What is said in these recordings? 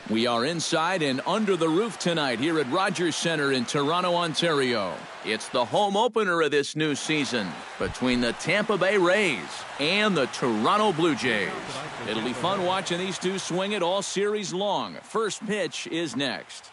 We are inside and under the roof tonight here at Rogers Centre in Toronto, Ontario. It's the home opener of this new season between the Tampa Bay Rays and the Toronto Blue Jays. It'll be fun watching these two swing it all series long. First pitch is next.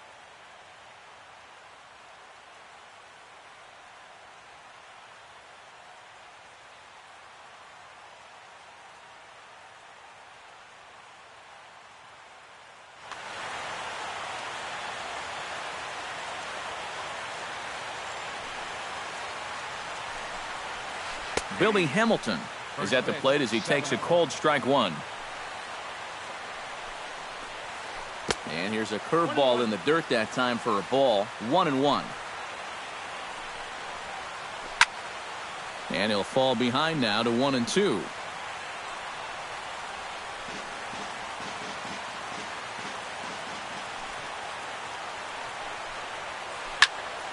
Billy Hamilton is at the plate as he takes a cold strike one. And here's a curveball in the dirt that time for a ball. 1-1. And he'll fall behind now to 1-2.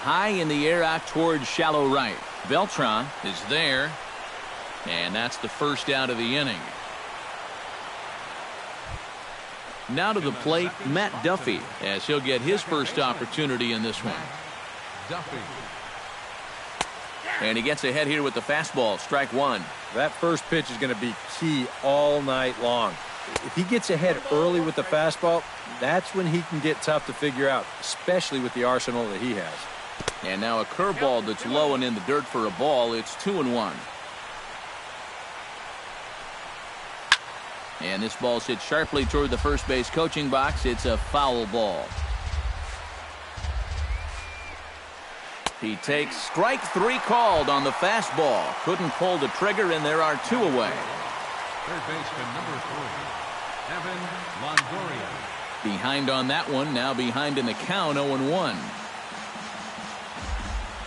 High in the air out towards shallow right. Beltran is there. And that's the first out of the inning. Now to the plate, Matt Duffy, as he'll get his first opportunity in this one. And he gets ahead here with the fastball, strike one. That first pitch is going to be key all night long. If he gets ahead early with the fastball, that's when he can get tough to figure out, especially with the arsenal that he has. And now a curveball that's low and in the dirt for a ball. It's 2-1. And this ball hit sharply toward the first base coaching box. It's a foul ball. He takes strike three called on the fastball. Couldn't pull the trigger, and there are two away. Third baseman number 3, Evan Longoria. Behind on that one, now behind in the count, 0-1.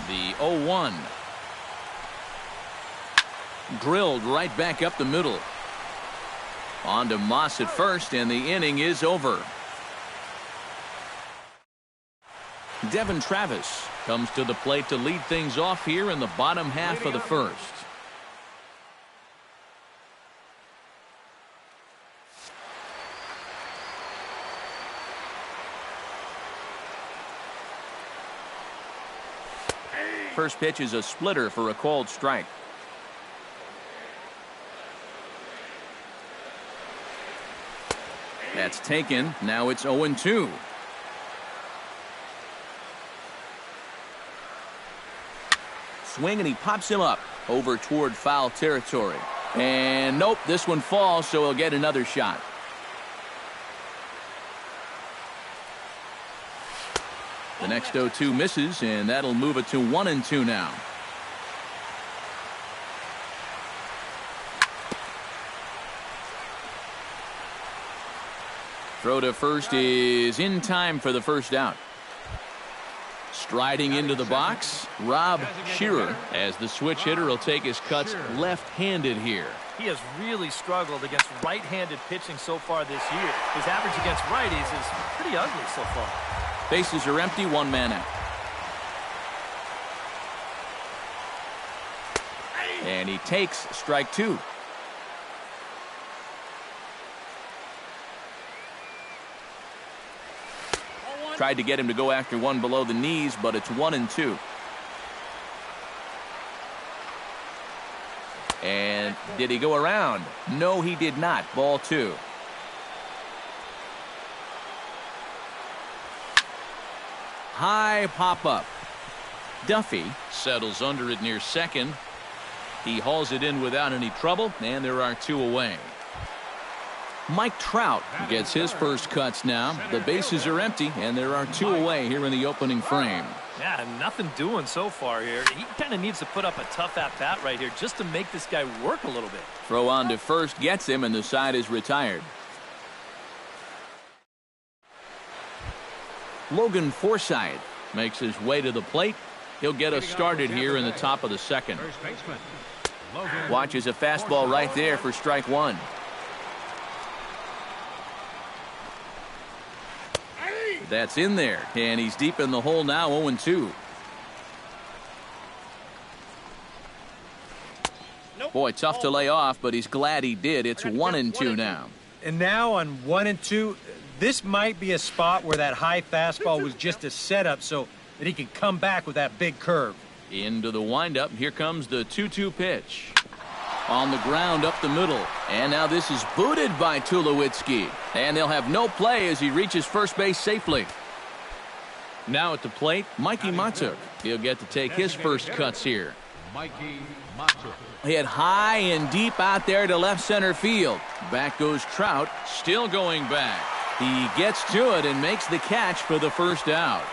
The 0-1. Drilled right back up the middle. On to Moss at first, and the inning is over. Devin Travis comes to the plate to lead things off here in the bottom half of the first. First pitch is a splitter for a called strike. That's taken. Now it's 0-2. Swing, and he pops him up over toward foul territory. And nope, this one falls, so he'll get another shot. The next 0-2 misses, and that'll move it to 1-2 now. Throw to first is in time for the first out. Striding into the box, Rob Shearer, as the switch hitter will take his cuts left-handed here. He has really struggled against right-handed pitching so far this year. His average against righties is pretty ugly so far. Bases are empty, one man out. And he takes strike two. Tried to get him to go after one below the knees, but it's 1-2. And did he go around? No, he did not. Ball two. High pop up. Duffy settles under it near second. He hauls it in without any trouble, and there are two away. Mike Trout gets his first cuts now. The bases are empty, and there are two away here in the opening frame. Yeah, nothing doing so far here. He kind of needs to put up a tough at-bat right here just to make this guy work a little bit. Throw on to first gets him, and the side is retired. Logan Forsythe makes his way to the plate. He'll get us started here in the top of the second. Watches a fastball right there for strike one. That's in there, and he's deep in the hole now, 0-2. Boy, tough to lay off, but he's glad he did. It's 1-2 now. And now on 1-2, This might be a spot where that high fastball was just a setup so that he can come back with that big curve. Into the windup. Here comes the 2-2 pitch. On the ground up the middle. And now this is booted by Tulowitzki. And they'll have no play as he reaches first base safely. Now at the plate, Mikey Matuk. He'll get to take his first cuts here. Mikey Matuk. Hit high and deep out there to left center field. Back goes Trout, still going back. He gets to it and makes the catch for the first out.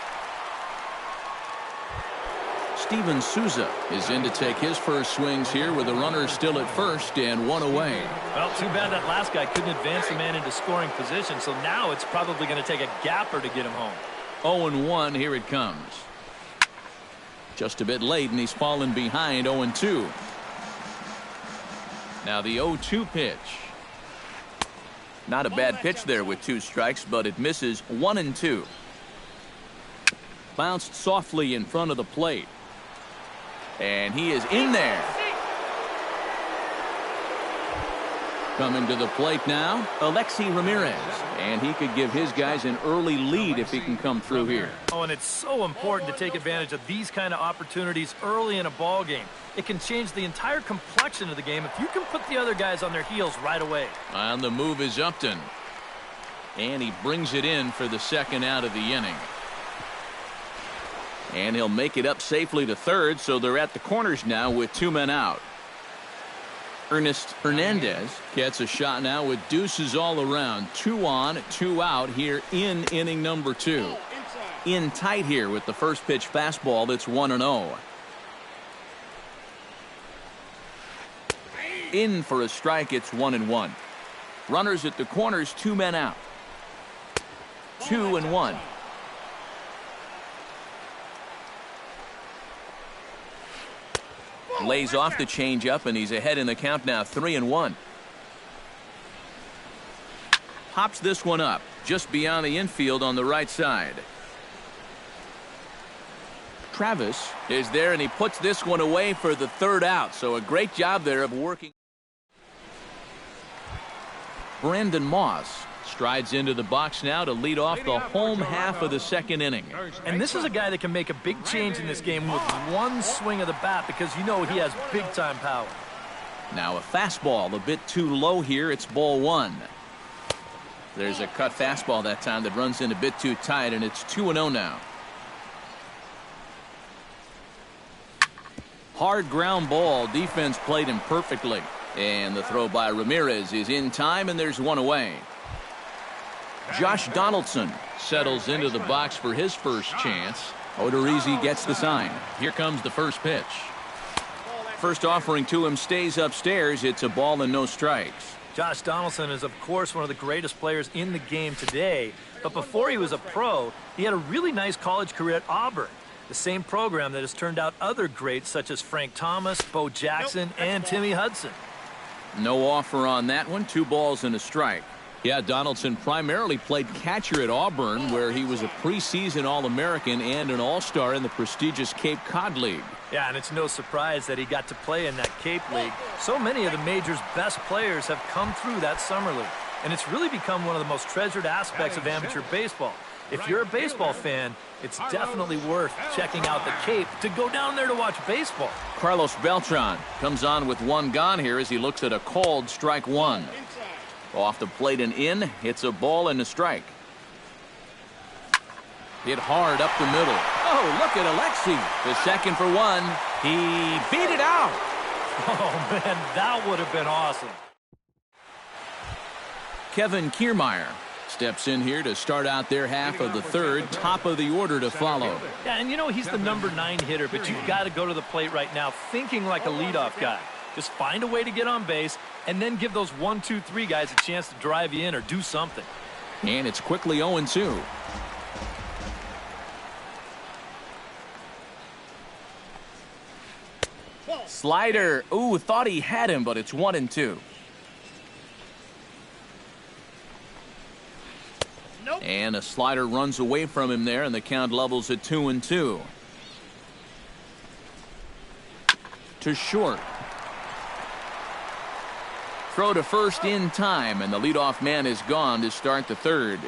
Steven Souza is in to take his first swings here with the runner still at first and one away. Well, too bad that last guy couldn't advance the man into scoring position, so now it's probably going to take a gapper to get him home. 0-1, here it comes. Just a bit late, and he's fallen behind 0-2. Now the 0-2 pitch. Not a bad pitch there with 2 strikes, but it misses 1-2. Bounced softly in front of the plate. And he is in there. Coming to the plate now, Alexi Ramirez. And he could give his guys an early lead if he can come through here. Oh, and it's so important to take advantage of these kind of opportunities early in a ball game. It can change the entire complexion of the game if you can put the other guys on their heels right away. On the move is Upton. And he brings it in for the second out of the inning. And he'll make it up safely to third, so they're at the corners now with 2 men out. Ernest Hernandez gets a shot now with deuces all around. 2 on, 2 out here in inning number 2. In tight here with the first pitch fastball that's 1-0. In for a strike, it's 1-1. Runners at the corners, 2 men out. 2-1. Lays off the changeup, and he's ahead in the count now, 3-1. Pops this one up just beyond the infield on the right side. Travis is there, and he puts this one away for the third out. So a great job there of working. Brandon Moss strides into the box now to lead off the home half of the second inning. And this is a guy that can make a big change in this game with one swing of the bat because you know he has big-time power. Now a fastball a bit too low here. It's ball 1. There's a cut fastball that time that runs in a bit too tight, and it's 2-0 now. Hard ground ball. Defense played him perfectly. And the throw by Ramirez is in time, and there's one away. Josh Donaldson settles into the box for his first chance. Odorizzi gets the sign. Here comes the first pitch. First offering to him stays upstairs. It's a ball and no strikes. Josh Donaldson is, of course, one of the greatest players in the game today. But before he was a pro, he had a really nice college career at Auburn. The same program that has turned out other greats such as Frank Thomas, Bo Jackson, and Timmy Hudson. No offer on that one. 2 balls and a strike. Yeah, Donaldson primarily played catcher at Auburn, where he was a preseason All-American and an All-Star in the prestigious Cape Cod League. Yeah, and it's no surprise that he got to play in that Cape League. So many of the major's best players have come through that summer league, and it's really become one of the most treasured aspects of amateur baseball. If you're a baseball fan, it's definitely worth checking out the Cape to go down there to watch baseball. Carlos Beltran comes on with 1 gone here as he looks at a called strike 1. Off the plate and in. It's a ball and a strike. Hit hard up the middle. Oh, look at Alexi. The second for 1. He beat it out. Oh, man, that would have been awesome. Kevin Kiermaier steps in here to start out their half of the third. Top of the order to follow. Yeah, and you know he's the number 9 hitter, but you've got to go to the plate right now thinking like a leadoff guy. Just find a way to get on base and then give those 1, 2, 3 guys a chance to drive you in or do something. And it's quickly 0-2. Slider. Ooh, thought he had him, but it's 1-2. Nope. And a slider runs away from him there, and the count levels at 2-2. To short. Throw to first in time, and the leadoff man is gone to start the third.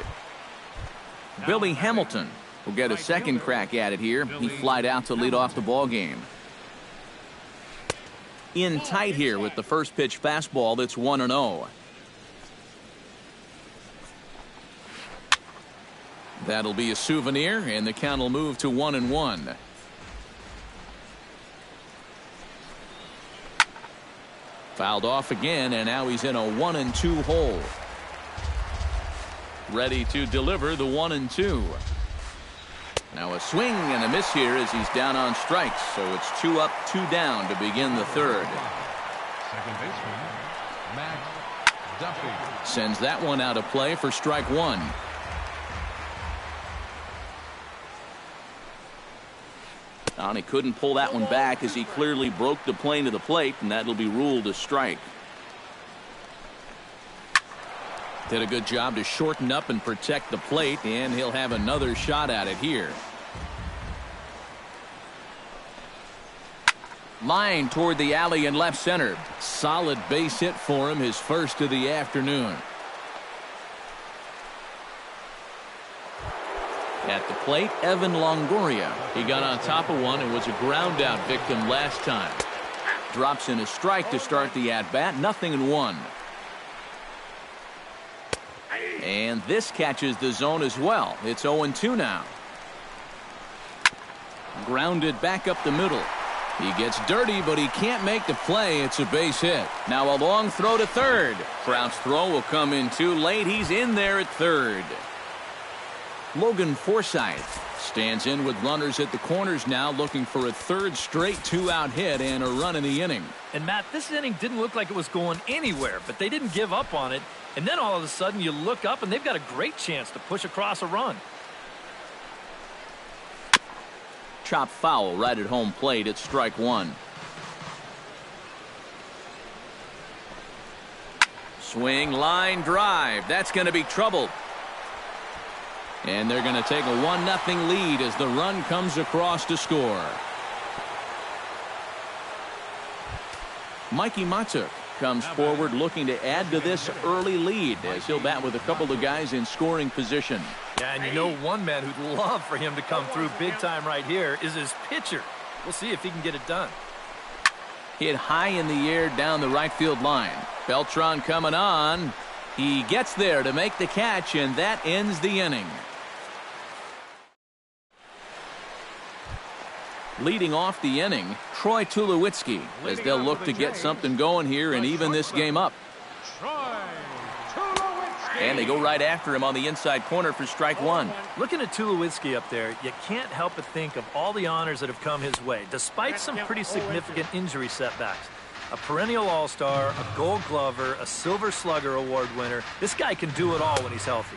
Billy Hamilton will get a second crack at it here. He flied out to lead off the ball game. In tight here with the first pitch fastball. That's 1-0. That'll be a souvenir, and the count will move to 1-1. Fouled off again, and now he's in a 1-2 hole. Ready to deliver the 1-2. Now a swing and a miss here as he's down on strikes. So it's 2 up, 2 down to begin the third. Second baseman, Matt Duffy. Sends that one out of play for strike 1. And he couldn't pull that one back as he clearly broke the plane of the plate, and that'll be ruled a strike. Did a good job to shorten up and protect the plate, and he'll have another shot at it here. Line toward the alley in left center. Solid base hit for him, his first of the afternoon. At the plate, Evan Longoria. He got on top of one and was a ground out victim last time. Drops in a strike to start the at-bat. 0-1. And this catches the zone as well. It's 0-2 now. Grounded back up the middle. He gets dirty, but he can't make the play. It's a base hit. Now a long throw to third. Trout's throw will come in too late. He's in there at third. Logan Forsythe stands in with runners at the corners now, looking for a third straight 2-out hit and a run in the inning. And Matt, this inning didn't look like it was going anywhere, but they didn't give up on it. And then all of a sudden you look up and they've got a great chance to push across a run. Chop foul right at home plate. It's strike 1. Swing, line, drive. That's going to be trouble. And they're going to take a 1-0 lead as the run comes across to score. Mikey Matuk comes forward looking to add to this early lead as he'll bat with a couple of guys in scoring position. Yeah, and you know one man who'd love for him to come through big time right here is his pitcher. We'll see if he can get it done. Hit high in the air down the right field line. Beltran coming on. He gets there to make the catch, and that ends the inning. Leading off the inning, Troy Tulowitzki, as they'll look to get something going here and even this game up. And they go right after him on the inside corner for strike 1. Looking at Tulowitzki up there, you can't help but think of all the honors that have come his way, despite some pretty significant injury setbacks. A perennial all-star, a gold glover, a silver slugger award winner. This guy can do it all when he's healthy.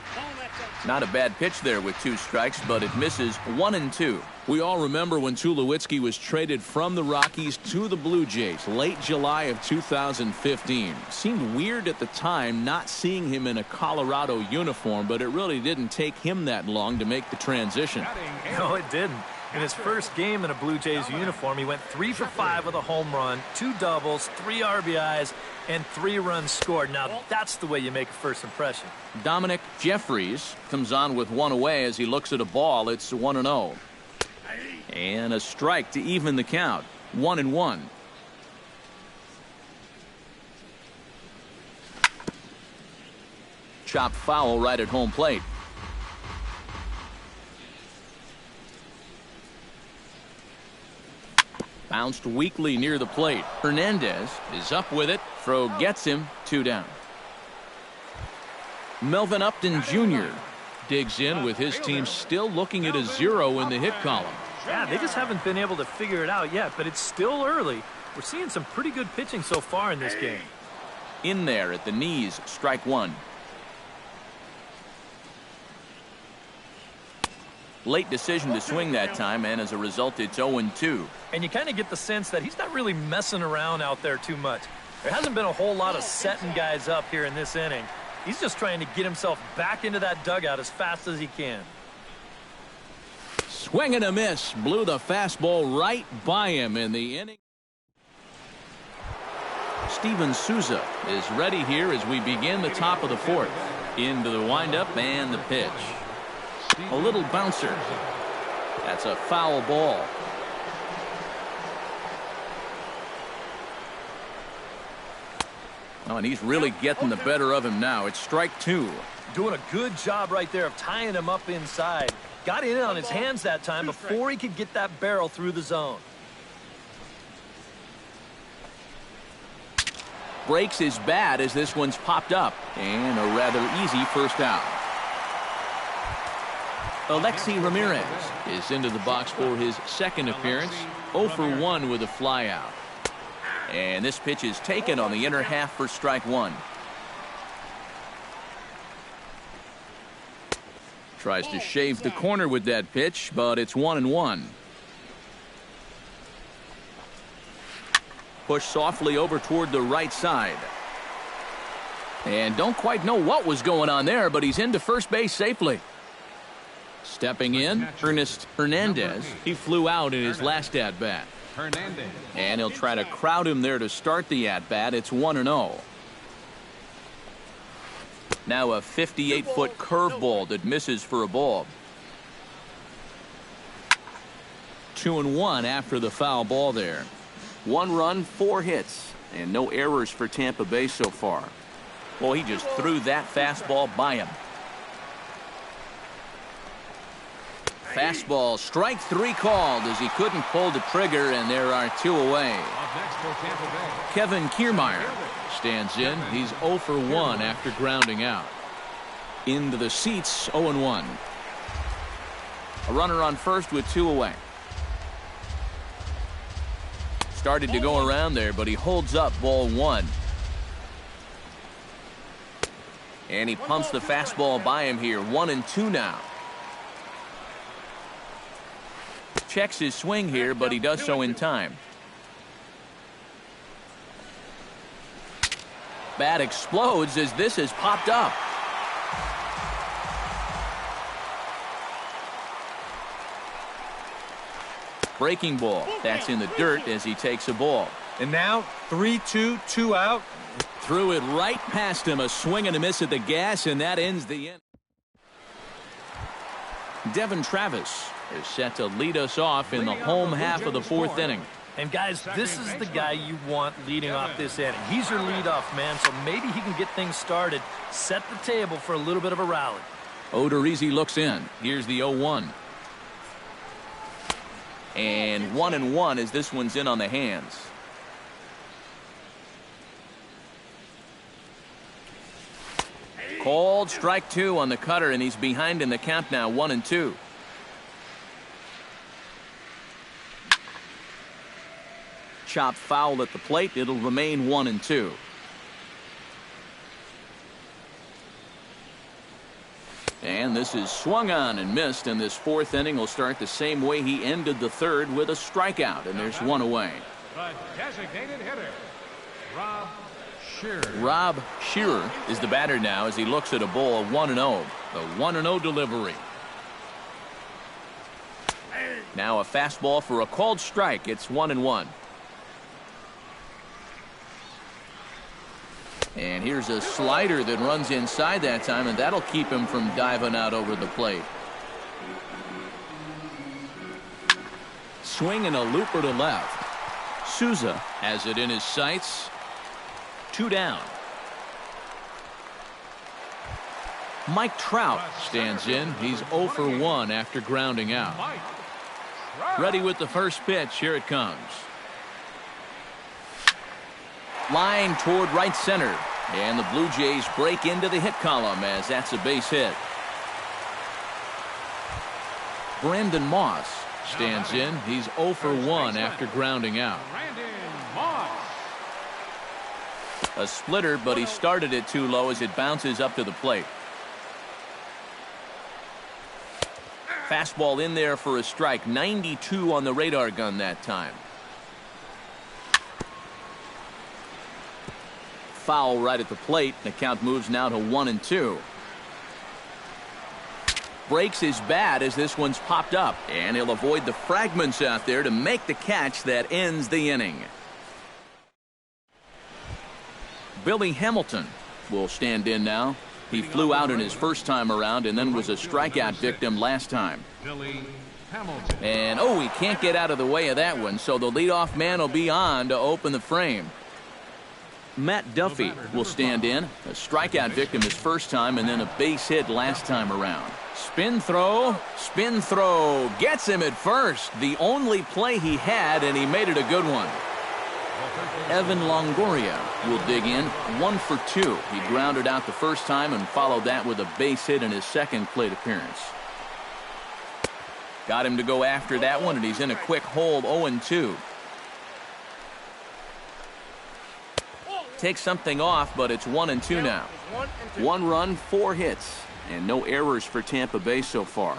Not a bad pitch there with 2 strikes, but it misses 1-2. We all remember when Tulowitzki was traded from the Rockies to the Blue Jays late July of 2015. Seemed weird at the time not seeing him in a Colorado uniform, but it really didn't take him that long to make the transition. No, it didn't. In his first game in a Blue Jays uniform, he went 3 for 5 with a home run, 2 doubles, 3 RBIs, and 3 runs scored. Now, that's the way you make a first impression. Dominic Jeffries comes on with 1 away as he looks at a ball. It's 1-0. And a strike to even the count. 1-1. Chopped foul right at home plate. Bounced weakly near the plate. Hernandez is up with it. Throw gets him. 2 down. Melvin Upton Jr. digs in with his team still looking at a 0 in the hit column. Yeah, they just haven't been able to figure it out yet, but it's still early. We're seeing some pretty good pitching so far in this game. In there at the knees, strike 1. Late decision to swing that time, and as a result, it's 0-2. And you kind of get the sense that he's not really messing around out there too much. There hasn't been a whole lot of setting guys up here in this inning. He's just trying to get himself back into that dugout as fast as he can. Swing and a miss. Blew the fastball right by him in the inning. Steven Souza is ready here as we begin the top of the 4th. Into the windup and the pitch. A little bouncer. That's a foul ball. Oh, and he's really getting the better of him now. It's strike two. Doing a good job right there of tying him up inside. Got in on his hands that time before he could get that barrel through the zone. Breaks his bat as this one's popped up. And a rather easy first out. Alexi Ramirez is into the box for his second appearance. 0 for 1 with a flyout. And this pitch is taken on the inner half for strike one. Tries to shave the corner with that pitch, but it's 1-1. Push softly over toward the right side. And don't quite know what was going on there, but he's into first base safely. Stepping in, Ernest Hernandez. He flew out in his last at-bat. And he'll try to crowd him there to start the at-bat. It's 1-0. Now a 58-foot curveball that misses for a ball. 2-1 after the foul ball there. 1 run, 4 hits, and no errors for Tampa Bay so far. Well, he just threw that fastball by him. Fastball, strike 3 called as he couldn't pull the trigger, and there are 2 away. Kevin Kiermaier stands in. He's 0 for 1 after grounding out. Into the seats, 0-1. A runner on first with 2 away. Started to go around there, but he holds up ball 1. And he pumps the fastball by him here. 1-2 now. Checks his swing here, but he does so in time. Bat explodes as this is popped up. Breaking ball. That's in the dirt as he takes a ball. And now 3-2, 2 out. Threw it right past him. A swing and a miss at the gas, and that ends the inning. Devin Travis is set to lead us off in the home half of the 4th inning. And guys, this is the guy you want leading off this inning. He's your leadoff man, so maybe he can get things started, set the table for a little bit of a rally. Odorizzi looks in. Here's the 0-1. And 1-1 as this one's in on the hands. Called strike 2 on the cutter, and he's behind in the count now, 1-2. Chop foul at the plate. It'll remain 1-2. And this is swung on and missed, and this 4th inning will start the same way he ended the 3rd with a strikeout, and there's 1 away. The designated hitter, Rob Shearer. Rob Shearer is the batter now as he looks at a ball 1-0. The 1-0 delivery. Now a fastball for a called strike. It's 1-1. And here's a slider that runs inside that time, and that'll keep him from diving out over the plate. Swing and a looper to left. Souza has it in his sights. 2 down. Mike Trout stands in. He's 0 for 1 after grounding out. Ready with the first pitch. Here it comes. Line toward right center. And the Blue Jays break into the hit column as that's a base hit. Brandon Moss stands in. He's 0 for 1 after grounding out. A splitter, but he started it too low as it bounces up to the plate. Fastball in there for a strike. 92 on the radar gun that time. Foul right at the plate. The count moves now to 1-2. Breaks his bat as this one's popped up, and he'll avoid the fragments out there to make the catch that ends the inning. Billy Hamilton will stand in now. He flew out in his first time around and then was a strikeout victim last time. And, oh, he can't get out of the way of that one, so the leadoff man will be on to open the frame. Matt Duffy will stand in. A strikeout victim his first time and then a base hit last time around. Spin throw, gets him at first. The only play he had, and he made it a good one. Evan Longoria will dig in, 1 for 2. He grounded out the first time and followed that with a base hit in his second plate appearance. Got him to go after that one, and he's in a quick hole, 0-2. Takes something off, but it's 1-2 now. 1 run, 4 hits, and no errors for Tampa Bay so far.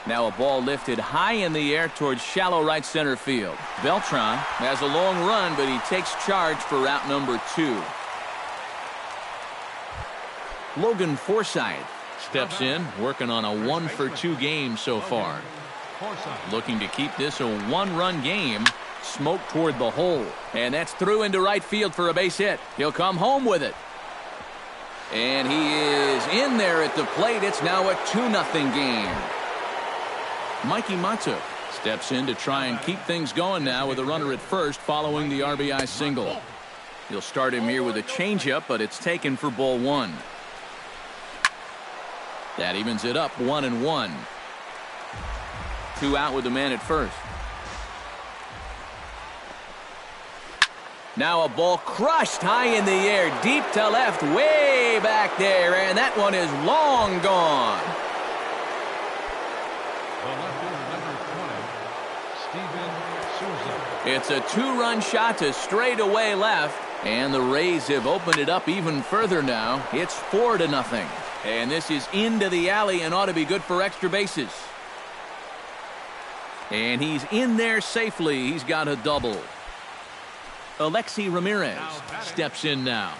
Now a ball lifted high in the air towards shallow right center field. Beltran has a long run, but he takes charge for route number 2. Logan Forsythe steps in, working on a 1 for 2 game so far. Looking to keep this a 1-run game. Smoke toward the hole, and that's through into right field for a base hit. He'll come home with it. And he is in there at the plate. It's now a 2-0 game. Mikey Matuk steps in to try and keep things going now with a runner at first following the RBI single. He'll start him here with a changeup, but it's taken for ball 1. That evens it up, 1-1. 2 out with the man at first. Now a ball crushed high in the air, deep to left, way back there, and that one is long gone. It's a 2-run shot to straightaway left, and the Rays have opened it up even further now. It's 4-0, and this is into the alley and ought to be good for extra bases. And he's in there safely. He's got a double. Alexi Ramirez steps in now.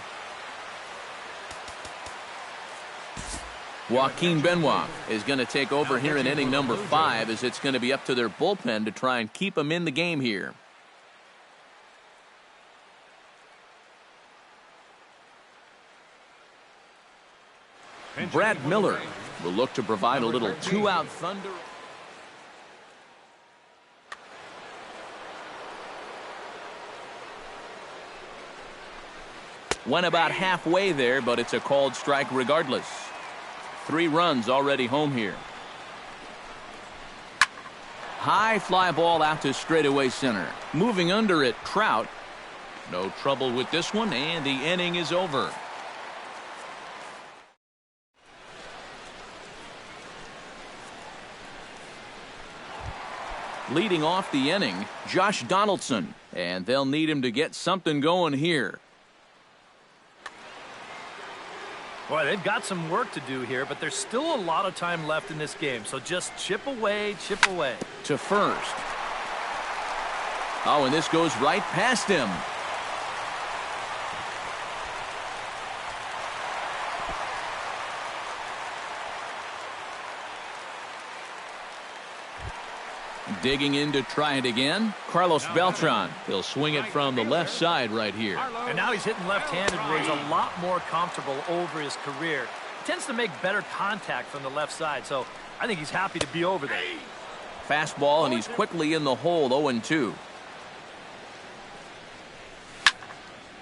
Joaquin Benoit is going to take over here in inning number 5, as it's going to be up to their bullpen to try and keep him in the game here. Brad Miller will look to provide a little 2-out thunder. Went about halfway there, but it's a called strike regardless. 3 runs already home here. High fly ball out to straightaway center. Moving under it, Trout. No trouble with this one, and the inning is over. Leading off the inning, Josh Donaldson, and they'll need him to get something going here. Boy, they've got some work to do here, but there's still a lot of time left in this game, so just chip away, chip away. To first. Oh, and this goes right past him. Digging in to try it again, Carlos Beltran. He'll swing it from the left side right here. And now he's hitting left-handed, where he's a lot more comfortable over his career. He tends to make better contact from the left side, so I think he's happy to be over there. Fastball, and he's quickly in the hole, 0-2.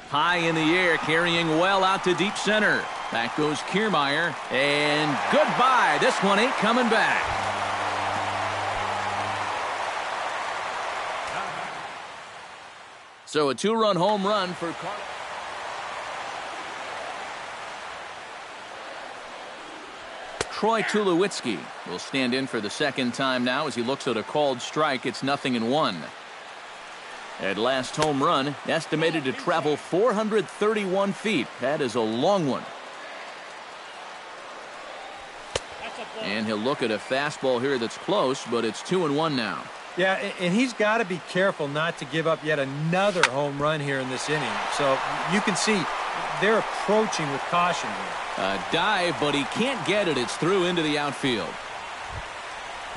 High in the air, carrying well out to deep center. Back goes Kiermaier, and goodbye. This one ain't coming back. So a 2-run home run for Carlos. Troy Tulowitzki will stand in for the second time now as he looks at a called strike. It's 0-1. At last home run, estimated to travel 431 feet. That is a long one. And he'll look at a fastball here that's close, but it's 2-1 now. Yeah, and he's got to be careful not to give up yet another home run here in this inning. So you can see they're approaching with caution here. A dive, but he can't get it. It's through into the outfield.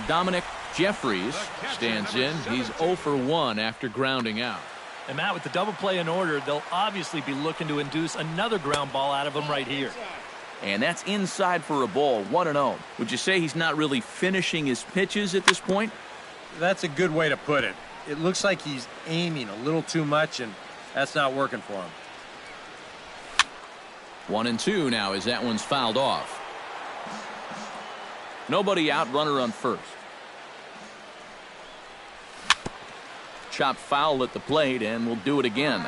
Dominic Jeffries stands in. He's 0 for 1 after grounding out. And Matt, with the double play in order, they'll obviously be looking to induce another ground ball out of him right here. And that's inside for a ball, 1-0. Would you say he's not really finishing his pitches at this point? That's a good way to put it. It looks like he's aiming a little too much, and that's not working for him. 1-2 now as that one's fouled off. Nobody out, runner on first. Chop foul at the plate, and we'll do it again.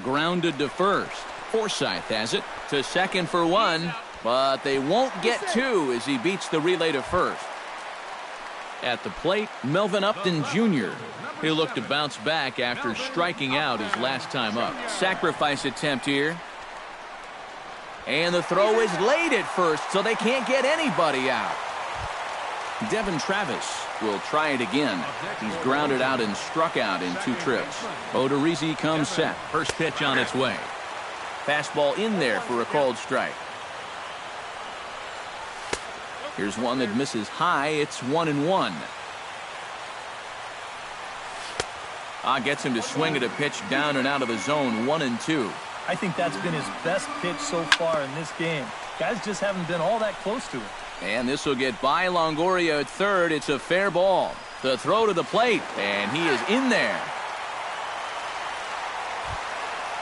Grounded to first. Forsythe has it to second for one, but they won't get two as he beats the relay to first. At the plate, Melvin Upton Jr. He'll look to bounce back after striking out his last time up. Sacrifice attempt here. And the throw is late at first, so they can't get anybody out. Devin Travis will try it again. He's grounded out and struck out in 2 trips. Odorizzi comes set. First pitch on its way. Fastball in there for a called strike. Here's one that misses high. It's 1-1. Gets him to swing at a pitch down and out of the zone. 1-2. I think that's been his best pitch so far in this game. Guys just haven't been all that close to it. And this will get by Longoria at third. It's a fair ball. The throw to the plate, and he is in there.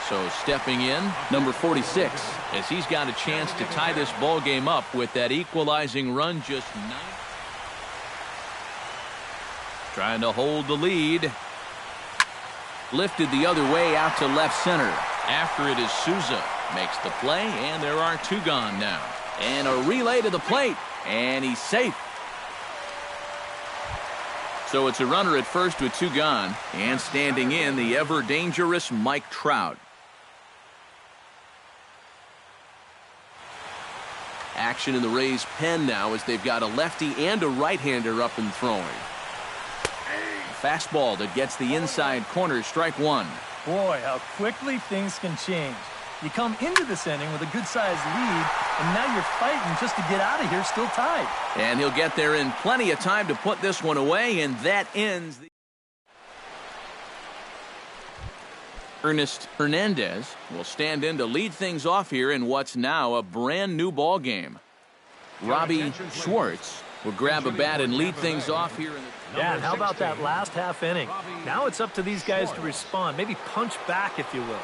So stepping in, number 46, as he's got a chance to tie this ball game up with that equalizing run just 9. Trying to hold the lead. Lifted the other way out to left center. After it is Souza. Makes the play, and there are 2 gone now. And a relay to the plate, and he's safe. So it's a runner at first with 2 gone, and standing in the ever-dangerous Mike Trout. Action in the Rays' pen now as they've got a lefty and a right-hander up and throwing. Fastball that gets the inside corner, strike 1. Boy, how quickly things can change. You come into this inning with a good-sized lead, and now you're fighting just to get out of here still tied. And he'll get there in plenty of time to put this one away, and that ends the... Ernest Hernandez will stand in to lead things off here in what's now a brand new ball game. Robbie Schwartz will grab a bat and lead things off here in the... Yeah, and how about that last half inning? Now it's up to these guys to respond, maybe punch back if you will.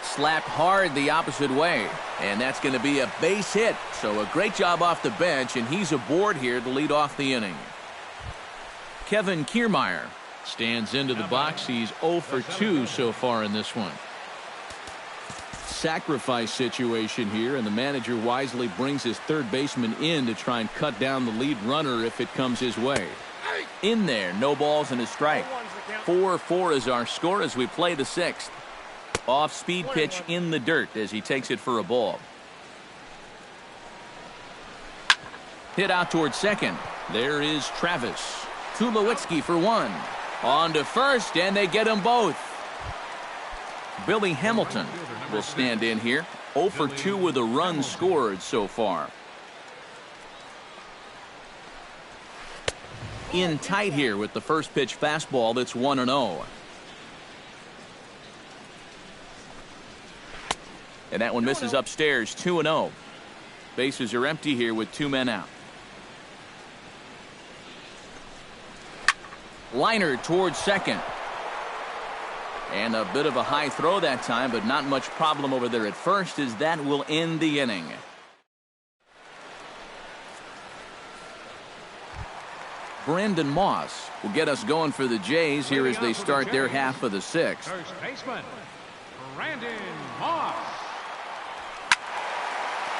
Slapped hard the opposite way, and that's going to be a base hit. So a great job off the bench, and he's aboard here to lead off the inning. Kevin Kiermaier stands into the box. He's 0 for 2 so far in this one. Sacrifice situation here, and the manager wisely brings his third baseman in to try and cut down the lead runner if it comes his way. In there, no balls and a strike. 4-4 is our score as we play the 6th. Off-speed pitch in the dirt as he takes it for a ball. Hit out towards second. There is Travis. Tulowitzki for 1. On to first, and they get them both. Billy Hamilton will stand in here. 0 for 2 with a run scored so far. In tight here with the first pitch fastball that's 1-0. And that one misses upstairs, 2-0. Bases are empty here with 2 men out. Liner towards second. And a bit of a high throw that time, but not much problem over there at first, as that will end the inning. Brandon Moss will get us going for the Jays here as they start their half of the 6th. First baseman, Brandon Moss.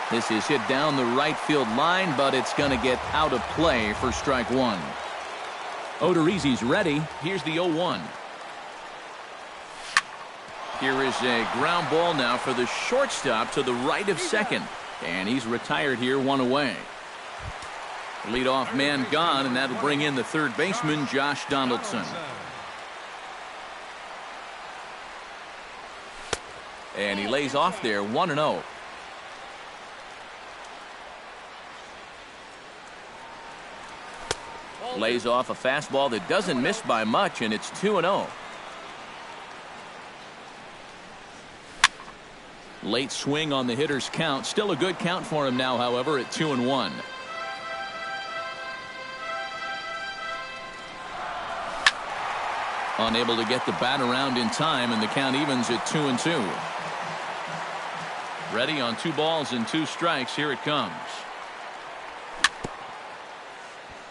This is hit down the right field line, but it's going to get out of play for strike 1. Odorizzi's ready. Here's the 0-1. Here is a ground ball now for the shortstop to the right of second. And he's retired here, 1 away. Leadoff man gone, and that'll bring in the third baseman, Josh Donaldson. And he lays off there, 1-0. Lays off a fastball that doesn't miss by much, and it's 2-0. Late swing on the hitter's count. Still a good count for him now, however, at 2-1. Unable to get the bat around in time, and the count evens at 2-2. Ready on 2 balls and 2 strikes. Here it comes.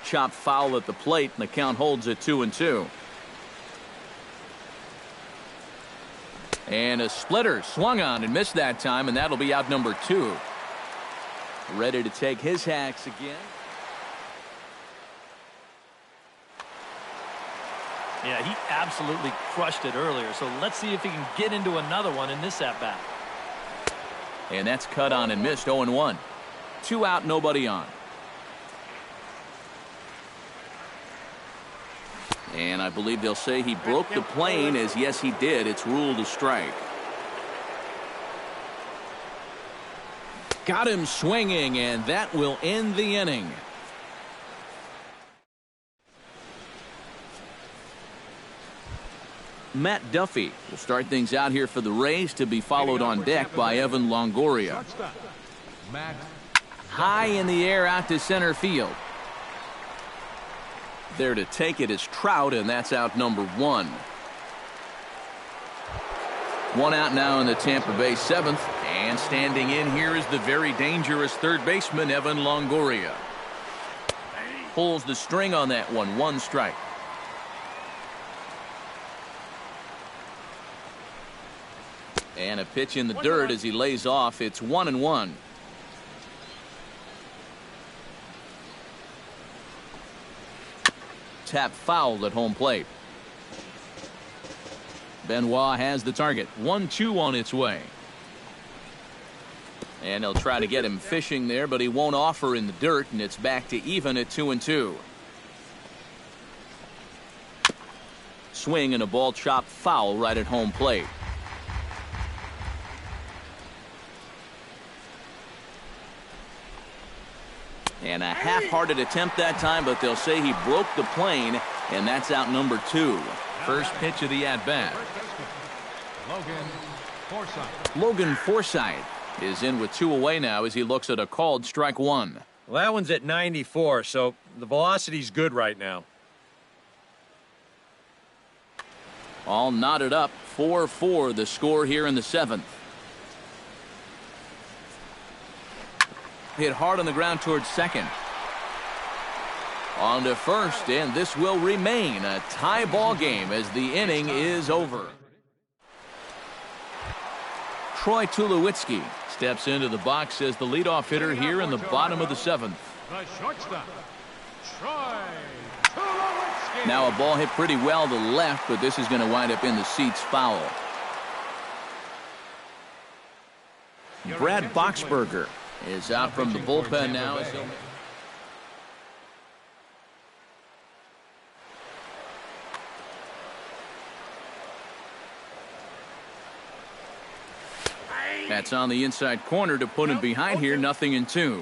Chop foul at the plate, and the count holds at 2-2. And a splitter swung on and missed that time, and that'll be out number 2. Ready to take his hacks again. Yeah, he absolutely crushed it earlier, so let's see if he can get into another one in this at-bat. And that's cut on and missed. 0-1. 2 out, nobody on. And I believe they'll say he broke the plane, as yes he did. It's ruled a strike. Got him swinging, and that will end the inning. Matt Duffy will start things out here for the Rays, to be followed on deck by Evan Longoria. High in the air out to center field. There to take it is Trout, and that's out number 1. 1 out now in the Tampa Bay 7th, and standing in here is the very dangerous third baseman Evan Longoria. Pulls the string on that one. 1 strike. And a pitch in the dirt as he lays off. It's 1-1. Tap fouled at home plate. Benoit has the target. 1-2 on its way. And they'll try to get him fishing there, but he won't offer in the dirt, and it's back to even at 2-2. Swing and a ball chopped foul right at home plate. And a half-hearted attempt that time, but they'll say he broke the plane, and that's out number 2. First pitch of the at-bat. Logan Forsythe is in with 2 away now as he looks at a called strike 1. Well, that one's at 94, so the velocity's good right now. All knotted up. 4-4 the score here in the 7th. Hit hard on the ground towards second. On to first, and this will remain a tie ball game as the inning is over. Troy Tulowitzki steps into the box as the leadoff hitter here in the bottom of the 7th. The shortstop, Troy Tulowitzki. Now a ball hit pretty well to left, but this is going to wind up in the seats foul. Brad Boxberger is out from the bullpen now. That's on the inside corner to put him behind here. 0-2.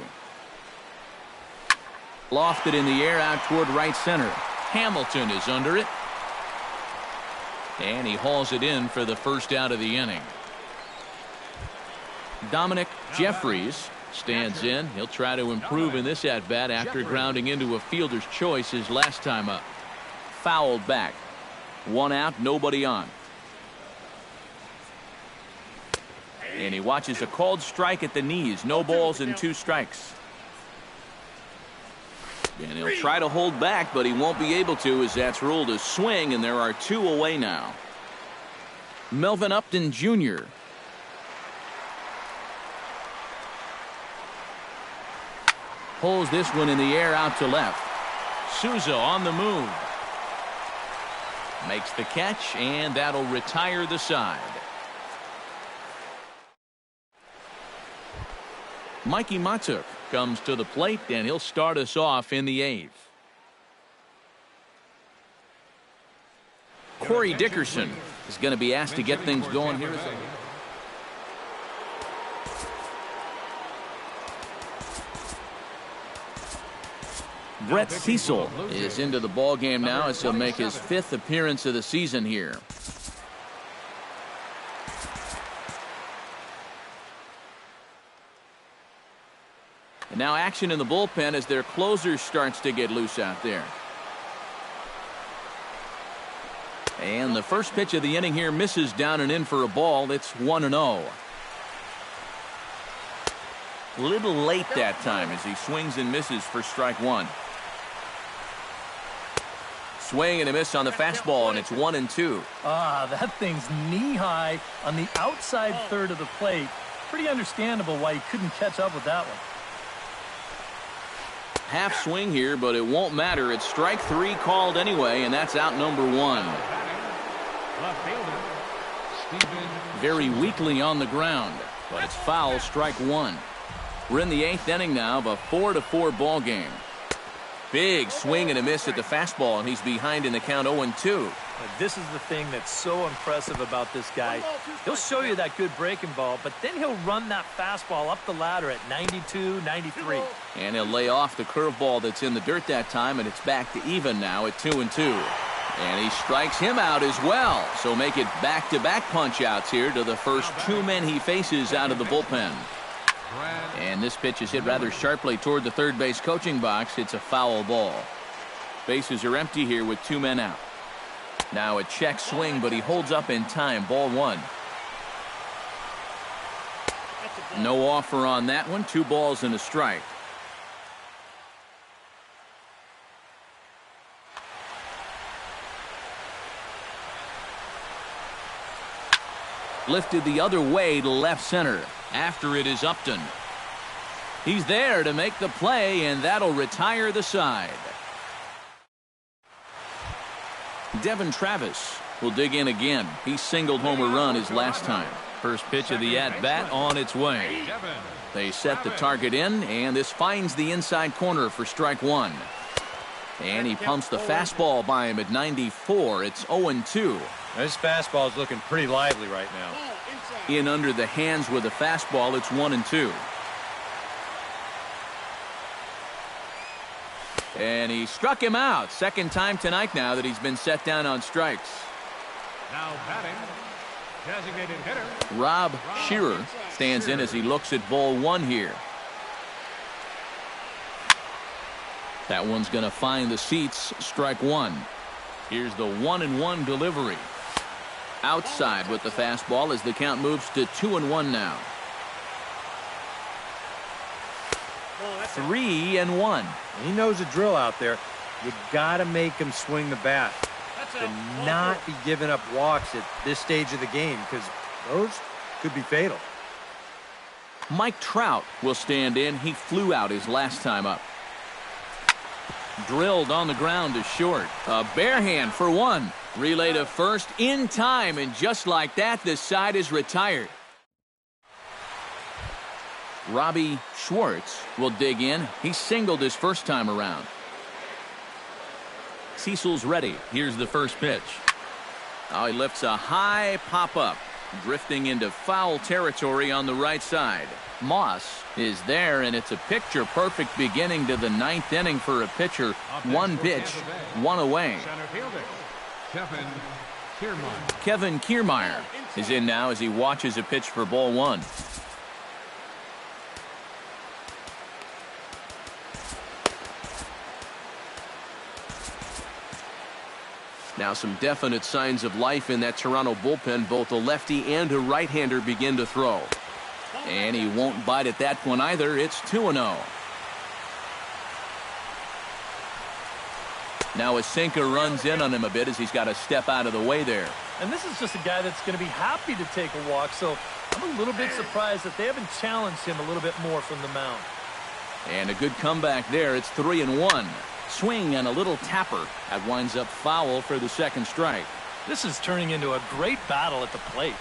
Lofted in the air out toward right center. Hamilton is under it. And he hauls it in for the first out of the inning. Dominic Jeffries stands in. He'll try to improve in this at-bat after grounding into a fielder's choice his last time up. Fouled back. 1 out, nobody on. And he watches a called strike at the knees. No balls and 2 strikes. And he'll try to hold back, but he won't be able to, as that's ruled a swing, and there are 2 away now. Melvin Upton Jr. Pulls this one in the air out to left. Souza on the move. Makes the catch, and that'll retire the side. Mikey Matuk comes to the plate, and he'll start us off in the 8th. Corey Dickerson is going to be asked to get things going here. Brett Cecil is into the ball game now as he'll make his 5th appearance of the season here. And now action in the bullpen as their closer starts to get loose out there. And the first pitch of the inning here misses down and in for a ball. It's 1-0. Little late that time as he swings and misses for strike one. Swing and a miss on the fastball, and it's 1-2. That thing's knee-high on the outside third of the plate. Pretty understandable why he couldn't catch up with that one. Half swing here, but it won't matter. It's strike three called anyway, and that's out number one. Left fielder, Steven. Very weakly on the ground, but it's foul, strike one. We're in the eighth inning now of a 4-4 ball game. Big swing and a miss at the fastball, and he's behind in the count 0-2. This is the thing that's so impressive about this guy. He'll show you that good breaking ball, but then he'll run that fastball up the ladder at 92, 93. And he'll lay off the curveball that's in the dirt that time, and it's back to even now at 2-2. And he strikes him out as well. So make it back-to-back punch-outs here to the first two men he faces out of the bullpen. And this pitch is hit rather sharply toward the third base coaching box. It's a foul ball. Bases are empty here with two men out. Now a check swing, but he holds up in time. Ball one. No offer on that one. 2 balls and a strike. Lifted the other way to left center. After it is Upton. He's there to make the play, and that'll retire the side. Devin Travis will dig in again. He singled home a run his last time. First pitch of the at-bat on its way. They set the target in, and this finds the inside corner for strike one. And he pumps the fastball by him at 94. It's 0-2. This fastball is looking pretty lively right now. In under the hands with a fastball, it's 1-2. And he struck him out. Second time tonight now that he's been set down on strikes. Now batting, designated hitter. Rob Shearer stands in as he looks at ball one here. That one's going to find the seats. Strike one. Here's the 1-1 delivery. Outside with the fastball as the count moves to 2-1 now. 3-1. He knows the drill out there. You got to make him swing the bat. To not be giving up walks at this stage of the game, because those could be fatal. Mike Trout will stand in. He flew out his last time up. Drilled on the ground to short. A bare hand for one. Relay to first in time, and just like that, the side is retired. Robbie Schwartz will dig in. He singled his first time around. Cecil's ready. Here's the first pitch. Oh, he lifts a high pop-up, drifting into foul territory on the right side. Moss is there, and it's a picture-perfect beginning to the ninth inning for a pitcher. One pitch, one away. Center fielder, Kevin Kiermaier is in now as he watches a pitch for ball one. Now some definite signs of life in that Toronto bullpen. Both a lefty and a right-hander begin to throw. And he won't bite at that one either. It's 2-0. Now a sinker runs in on him a bit as he's got to step out of the way there. And this is just a guy that's going to be happy to take a walk, so I'm a little bit surprised that they haven't challenged him a little bit more from the mound. And a good comeback there. It's 3-1. Swing and a little tapper. That winds up foul for the second strike. This is turning into a great battle at the plate.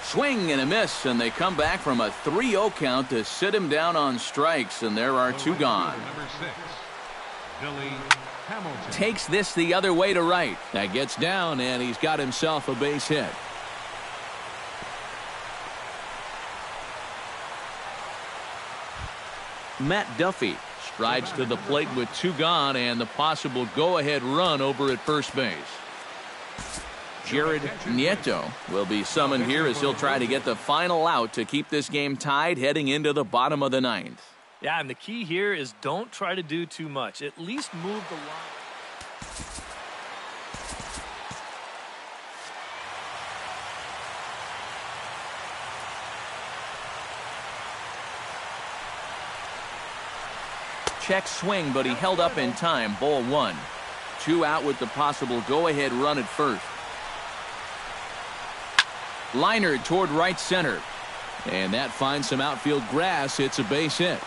Swing and a miss, and they come back from a 3-0 count to sit him down on strikes, and there are two gone. number 6, Billy Hamilton. Takes this the other way to right. That gets down, and he's got himself a base hit. Matt Duffy strides to the plate with two gone and the possible go-ahead run over at first base. Jared Nieto will be summoned here as he'll try to get the final out to keep this game tied heading into the bottom of the ninth. Yeah, and the key here is don't try to do too much. At least move the line. Check swing, but he held up in time. Ball 1. 2 out with the possible go-ahead run at first. Liner toward right center. And that finds some outfield grass. It's a base hit.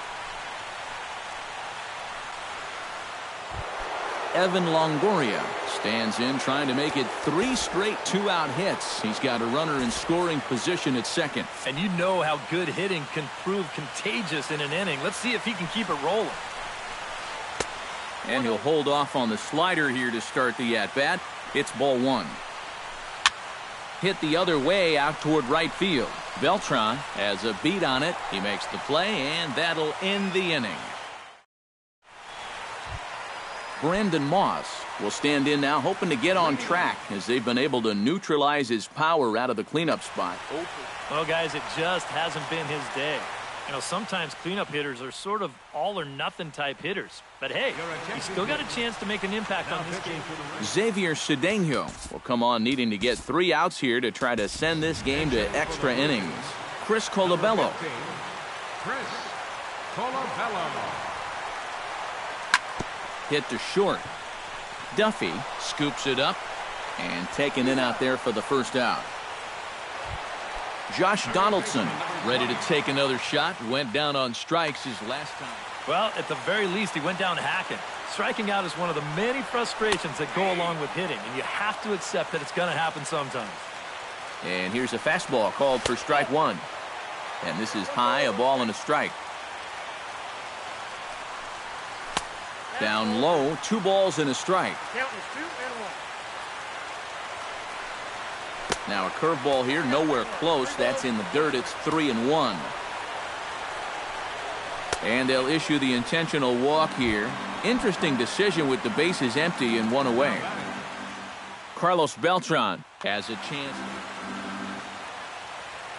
Evan Longoria stands in trying to make it 3 straight 2-out hits. He's got a runner in scoring position at second. And you know how good hitting can prove contagious in an inning. Let's see if he can keep it rolling. And he'll hold off on the slider here to start the at-bat. It's ball 1. Hit the other way out toward right field. Beltran has a beat on it. He makes the play, and that'll end the inning. Brandon Moss will stand in now, hoping to get on track as they've been able to neutralize his power out of the cleanup spot. Well, guys, it just hasn't been his day. You know, sometimes cleanup hitters are sort of all-or-nothing type hitters. But, hey, he's still got a chance to make an impact on this game. Xavier Cedeno will come on needing to get 3 outs here to try to send this game to extra innings. Chris Colabello. Chris Colabello. Hit to short. Duffy scoops it up and taken in out there for the first out. Josh Donaldson ready to take another shot. Went down on strikes his last time. Well, at the very least, he went down hacking. Striking out is one of the many frustrations that go along with hitting, and you have to accept that it's going to happen sometimes. And here's a fastball called for strike 1. And this is high, a ball and a strike. Down low, 2 balls and a strike. Now a curveball here, nowhere close. That's in the dirt. It's 3-1. And they'll issue the intentional walk here. Interesting decision with the bases empty and 1 away. Carlos Beltran has a chance.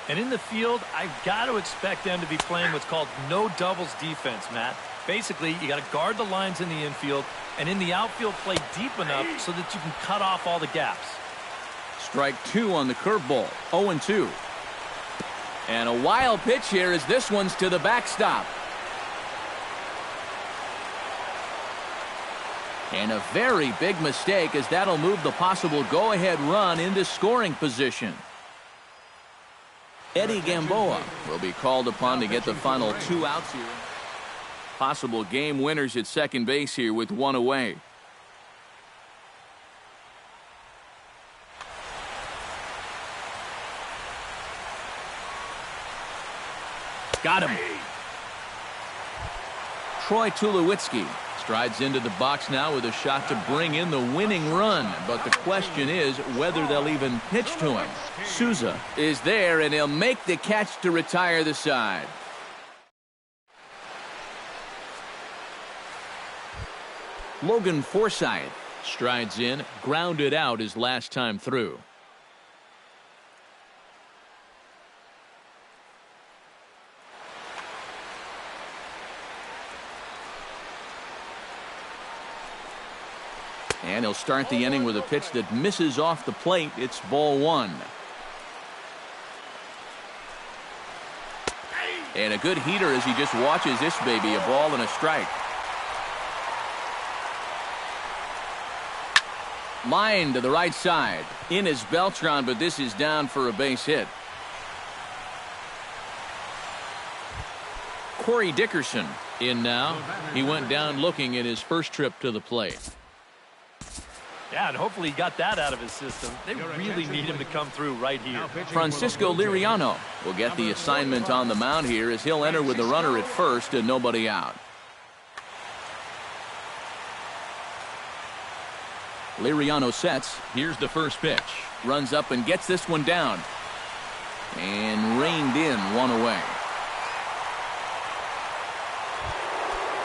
And in the field, I've got to expect them to be playing what's called no doubles defense, Matt. Basically, you got to guard the lines in the infield, and in the outfield, play deep enough so that you can cut off all the gaps. Strike 2 on the curveball. 0-2. And a wild pitch here as this one's to the backstop. And a very big mistake as that'll move the possible go-ahead run into scoring position. Eddie Gamboa will be called upon to get the final 2 outs here. Possible game winners at second base here with 1 away. Got him. Troy Tulowitzki strides into the box now with a shot to bring in the winning run. But the question is whether they'll even pitch to him. Souza is there, and he'll make the catch to retire the side. Logan Forsythe strides in, grounded out his last time through. And he'll start the inning with a pitch that misses off the plate. It's ball 1. And a good heater as he just watches this baby, a ball and a strike. Line to the right side. In is Beltran, but this is down for a base hit. Corey Dickerson in now. He went down looking at his first trip to the plate. Yeah, and hopefully he got that out of his system. They really need him to come through right here. Francisco Liriano will get the assignment on the mound here as he'll enter with a runner at first and nobody out. Liriano sets. Here's the first pitch. Runs up and gets this one down. And reined in, 1 away.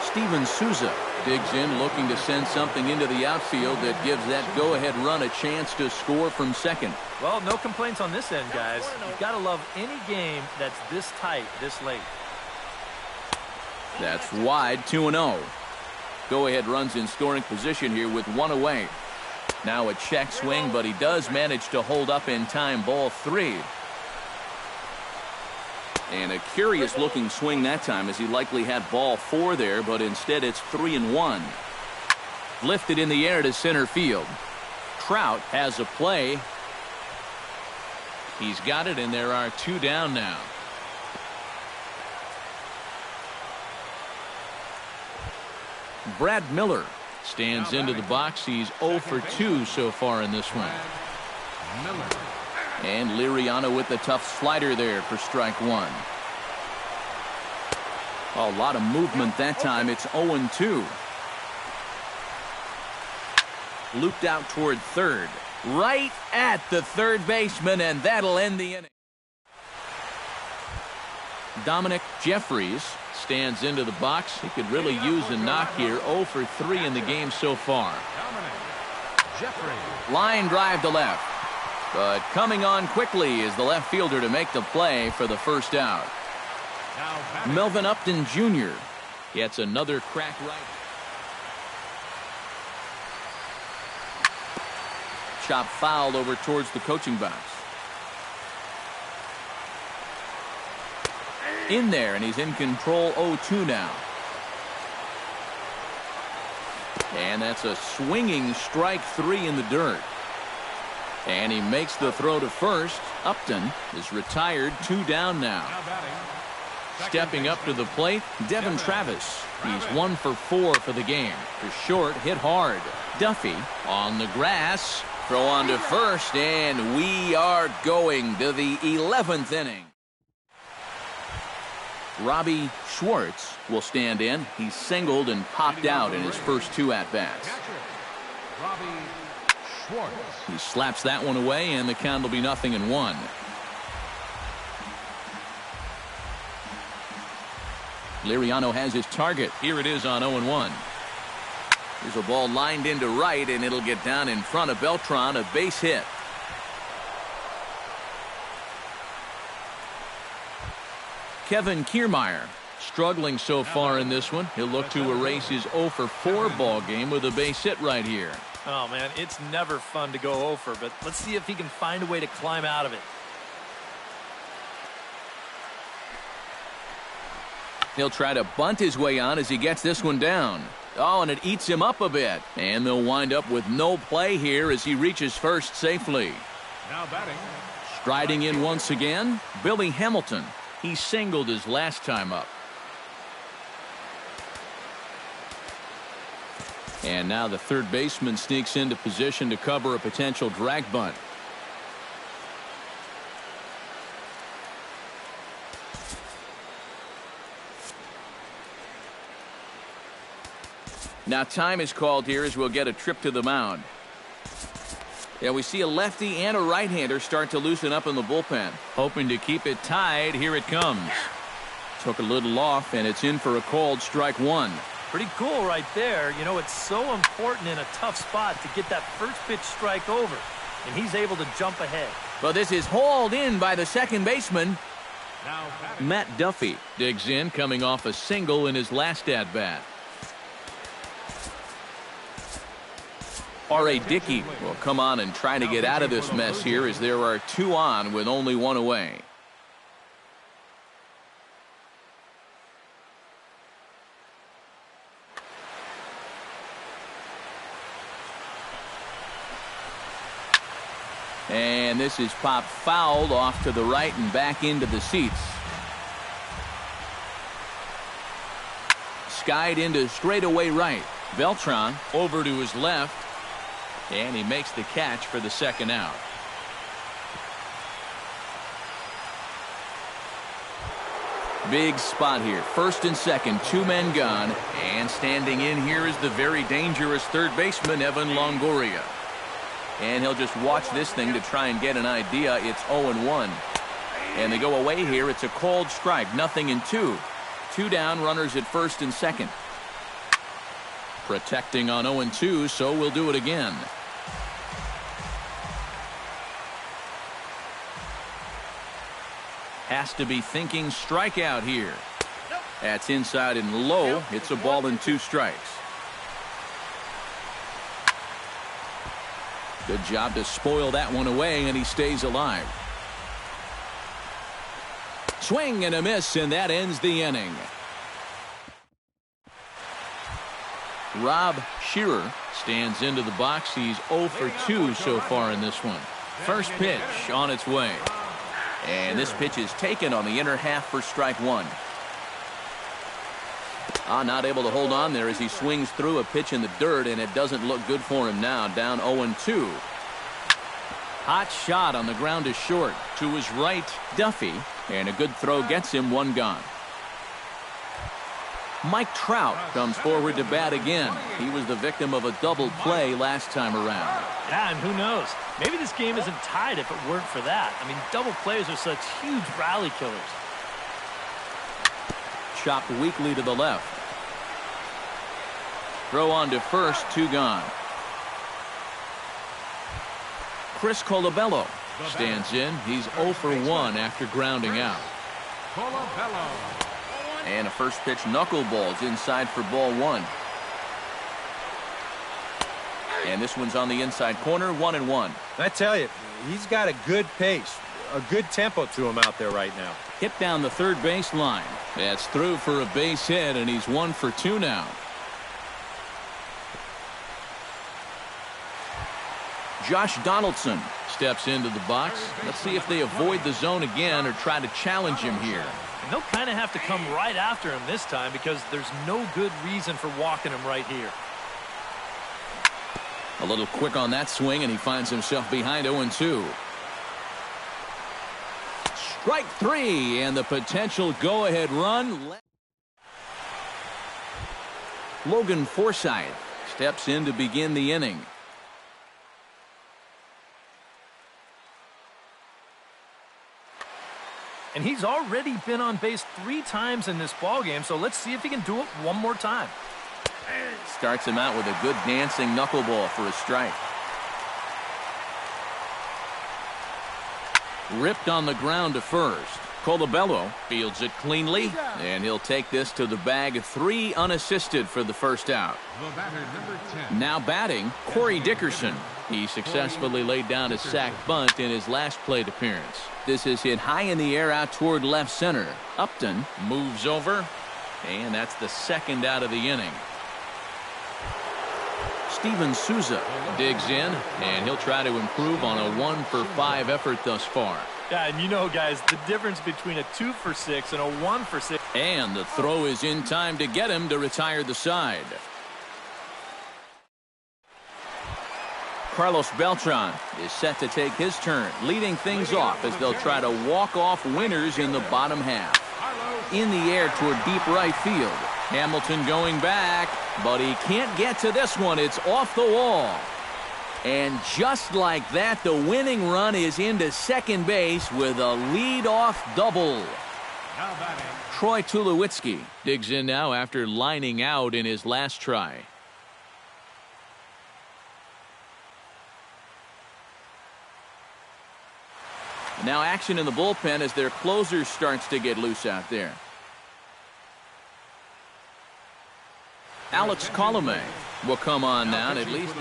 Steven Souza digs in, looking to send something into the outfield that gives that go-ahead run a chance to score from second. Well, no complaints on this end, guys. You've got to love any game that's this tight, this late. That's wide, 2-0. Go-ahead runs in scoring position here with one away. Now a check swing, but he does manage to hold up in time. Ball 3. And a curious-looking swing that time, as he likely had ball 4 there, but instead it's 3-1. Lifted in the air to center field. Trout has a play. He's got it, and there are 2 down now. Brad Miller stands into the box. He's 0 for 2 so far in this one. And Liriano with the tough slider there for strike 1. A lot of movement that time. It's 0-2. Looped out toward third. Right at the third baseman, and that'll end the inning. Dominic Jeffries stands into the box. He could really use a knock here. 0 for 3 in the game so far. Line drive to left. But coming on quickly is the left fielder to make the play for the first out. Melvin Upton Jr. gets another crack right. Chop fouled over towards the coaching box. In there, and he's in control. 0-2 now. And that's a swinging strike 3 in the dirt. And he makes the throw to first. Upton is retired. 2 down now. Stepping up to the plate, Devin Travis. He's 1 for 4 for the game. The short hit hard. Duffy on the grass. Throw on to first, and we are going to the 11th inning. Robbie Schwartz will stand in. He's singled and popped out in his first 2 at-bats. He slaps that one away, and the count will be 0-1. Liriano has his target. Here it is on 0-1. There's a ball lined into right, and it'll get down in front of Beltran, a base hit. Kevin Kiermaier struggling so far in this one. He'll look to erase his 0 for 4 ball game with a base hit right here. Oh, man, it's never fun to go 0 for, but let's see if he can find a way to climb out of it. He'll try to bunt his way on as he gets this one down. Oh, and it eats him up a bit. And they'll wind up with no play here as he reaches first safely. Now batting. Striding in once again, Billy Hamilton. He singled his last time up. And now the third baseman sneaks into position to cover a potential drag bunt. Now time is called here as we'll get a trip to the mound. Yeah, we see a lefty and a right-hander start to loosen up in the bullpen. Hoping to keep it tied. Here it comes. Took a little off, and it's in for a called strike 1. Pretty cool right there. You know, it's so important in a tough spot to get that first pitch strike over. And he's able to jump ahead. But this is hauled in by the second baseman. Now Matt Duffy digs in, coming off a single in his last at-bat. R.A. Dickey will come on and try to get out of this mess here as there are 2 on with only 1 away. And this is popped fouled off to the right and back into the seats. Skied into straightaway right. Beltran over to his left. And he makes the catch for the second out. Big spot here. First and second, 2 men gone. And standing in here is the very dangerous third baseman, Evan Longoria. And he'll just watch this thing to try and get an idea. It's 0-1. And they go away here. It's a called strike. 0-2. 2 down, runners at first and second. Protecting on 0-2, so we'll do it again. Has to be thinking strikeout here. That's inside and low. It's a ball and 2 strikes. Good job to spoil that one away, and he stays alive. Swing and a miss, and that ends the inning. Rob Shearer stands into the box. He's 0 for 2 so far in this one. First pitch on its way. And this pitch is taken on the inner half for strike 1. Not able to hold on there as he swings through a pitch in the dirt, and it doesn't look good for him now. Down 0-2. Hot shot on the ground is short. To his right, Duffy. And a good throw gets him 1 gone. Mike Trout comes forward to bat again. He was the victim of a double play last time around. Yeah, and who knows? Maybe this game isn't tied if it weren't for that. I mean, double plays are such huge rally killers. Chopped weakly to the left. Throw on to first, 2 gone. Chris Colabello stands in. He's 0 for 1 after grounding out. And a first pitch knuckleballs inside for ball 1. And this one's on the inside corner, 1-1. I tell you, he's got a good pace, a good tempo to him out there right now. Hit down the third base line. That's through for a base hit, and he's 1 for 2 now. Josh Donaldson steps into the box. Let's see if they avoid the zone again or try to challenge him here. And they'll kind of have to come right after him this time because there's no good reason for walking him right here. A little quick on that swing, and he finds himself behind 0-2. Strike 3, and the potential go-ahead run. Logan Forsythe steps in to begin the inning. And he's already been on base 3 times in this ballgame, so let's see if he can do it one more time. Starts him out with a good dancing knuckleball for a strike. Ripped on the ground to first. Colabello fields it cleanly, and he'll take this to the bag. 3 unassisted for the first out. Now batting, Corey Dickerson. He successfully laid down a sac bunt in his last plate appearance. This is hit high in the air out toward left center. Upton moves over, and that's the second out of the inning. Steven Souza digs in, and he'll try to improve on a 1 for 5 effort thus far. Yeah, and you know, guys, the difference between a 2 for 6 and a 1 for 6. And the throw is in time to get him to retire the side. Carlos Beltran is set to take his turn, leading things off as they'll try to walk off winners in the bottom half. In the air toward deep right field. Hamilton going back, but he can't get to this one. It's off the wall. And just like that, the winning run is into second base with a leadoff double. Troy Tulowitzki digs in now after lining out in his last try. Now action in the bullpen as their closer starts to get loose out there. Alex Colomé will come on now, and at least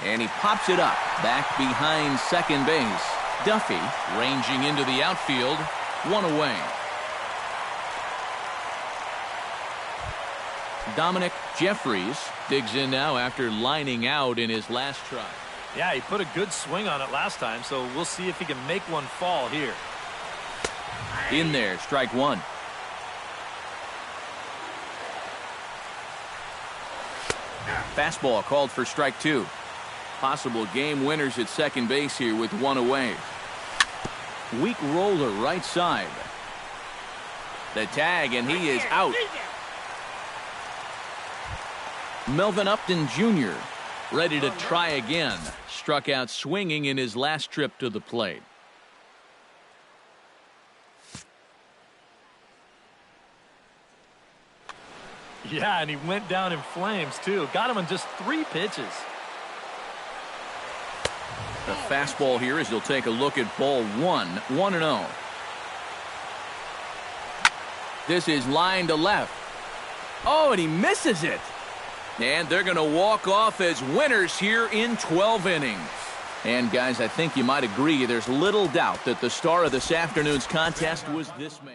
and he pops it up back behind second base. Duffy ranging into the outfield, 1 away. Dominic Jeffries digs in now after lining out in his last try. Yeah, he put a good swing on it last time, so we'll see if he can make one fall here. In there, strike 1. Fastball called for strike 2. Possible game winners at second base here with 1 away. Weak roller right side. The tag, and he is out. Melvin Upton Jr. ready to try again. Struck out swinging in his last trip to the plate. Yeah, and he went down in flames, too. Got him in just 3 pitches. The fastball here as you'll take a look at ball 1, 1-0. This is line to left. Oh, and he misses it. And they're going to walk off as winners here in 12 innings. And, guys, I think you might agree there's little doubt that the star of this afternoon's contest was this man.